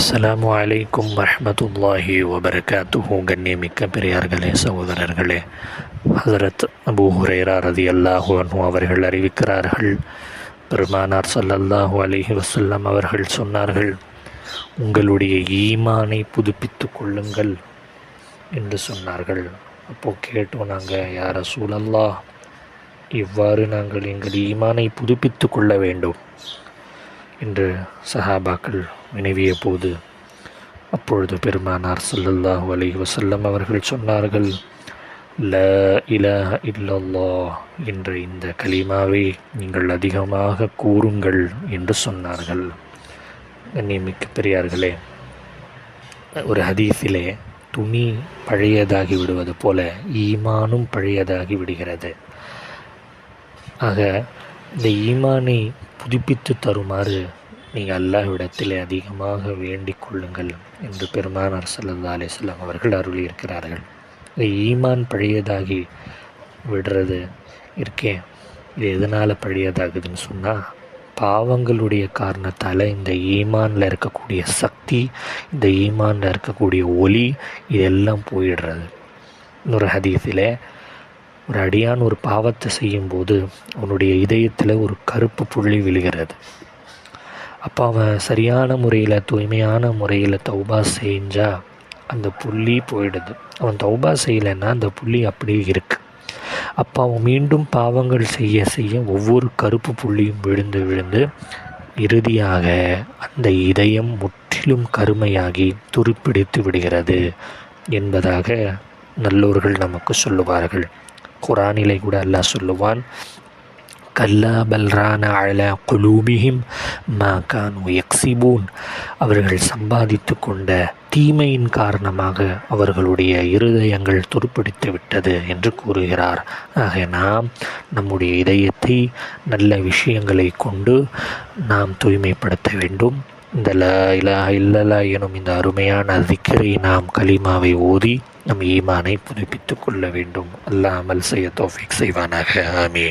அஸ்ஸலாமு அலைக்கும் வரஹ்மத்துல்லாஹி வபரகாத்துஹு. கண்ணியமிக்க பெரியார்களே, சகோதரர்களே, ஹஸரத் அபூ ஹுரைரா ரலியல்லாஹு அன்ஹு அவர்கள் அறிவிக்கிறார்கள், பெருமானார் ஸல்லல்லாஹு அலைஹி வஸல்லம் அவர்கள் சொன்னார்கள், உங்களுடைய ஈமானை புதுப்பித்து கொள்ளுங்கள் என்று சொன்னார்கள். அப்போது கேட்டோம் நாங்கள், யா ரசூலல்லாஹ், இவ்வாறு நாங்கள் எங்கள் ஈமானை புதுப்பித்து கொள்ள வேண்டும் என்று சஹாபாக்கள் வினவிய போது, அப்பொழுது பெருமானார் ஸல்லல்லாஹு அலைஹி வஸல்லம் அவர்கள் சொன்னார்கள், லா இலாஹ இல்லல்லாஹ் என்ற இந்த கலிமாவை நீங்கள் அதிகமாக கூறுங்கள் என்று சொன்னார்கள். கண்ணியமிக்க பெரியார்களே, ஒரு ஹதீஸிலே துணி பழையதாகி விடுவது போல ஈமானும் பழையதாகி விடுகிறது. ஆக இந்த ஈமானை புதுப்பித்து தருமாறு நீங்கள் அல்லாஹ்விடத்திலே அதிகமாக வேண்டிக் கொள்ளுங்கள் என்று பெருமானார் ஸல்லல்லாஹு அலைஹி வஸல்லம் அவர்கள் அருளியிருக்கிறார்கள். இந்த ஈமான் பழையதாகி விடுறது இருக்கே, இது எதனால் பழையதாகுதுன்னு சொன்னால், பாவங்களுடைய காரணத்தால் இந்த ஈமானில் இருக்கக்கூடிய சக்தி, இந்த ஈமானில் இருக்கக்கூடிய ஒளி, இதெல்லாம் போயிடுறது. இன்னொரு ஹதீஸில், ஒரு அடியான் ஒரு பாவத்தை செய்யும்போது அவனுடைய இதயத்தில் ஒரு கருப்பு புள்ளி விழுகிறது. அப்போ அவன் சரியான முறையில், தூய்மையான முறையில் தௌபா செஞ்சால் அந்த புள்ளி போயிடுது. அவன் தௌபா செய்யலைன்னா அந்த புள்ளி அப்படியே இருக்குது. அப்போ அவன் மீண்டும் பாவங்கள் செய்ய செய்ய ஒவ்வொரு கருப்பு புள்ளியும் விழுந்து விழுந்து இறுதியாக அந்த இதயம் முற்றிலும் கருமையாகி துருப்பிடித்து விடுகிறது என்பதாக நல்லோர்கள் நமக்கு சொல்லுவார்கள். குரானிலே கூட அல்லாஹ் சொல்லுவான், கல்லா பல்ரான அலா குலூபிஹிம் மா கானு யக்ஸிபூன், அவர்கள் சம்பாதித்து கொண்ட தீமையின் காரணமாக அவர்களுடைய இருதயங்கள் துருப்பிடித்து விட்டது என்று கூறுகிறார். ஆக நாம் நம்முடைய இதயத்தை நல்ல விஷயங்களை கொண்டு நாம் தூய்மைப்படுத்த வேண்டும். இந்த லா இலாஹ இல்லல்லாஹ் எனும் இந்த அருமையான திக்ரை நாம் கலிமாவை ஓதி நம் ஈமானை புதுப்பித்து கொள்ள வேண்டும். அல்லாஹ் அமல் செய்ய தௌஃபீக் செய்வானாக. ஆமீன்.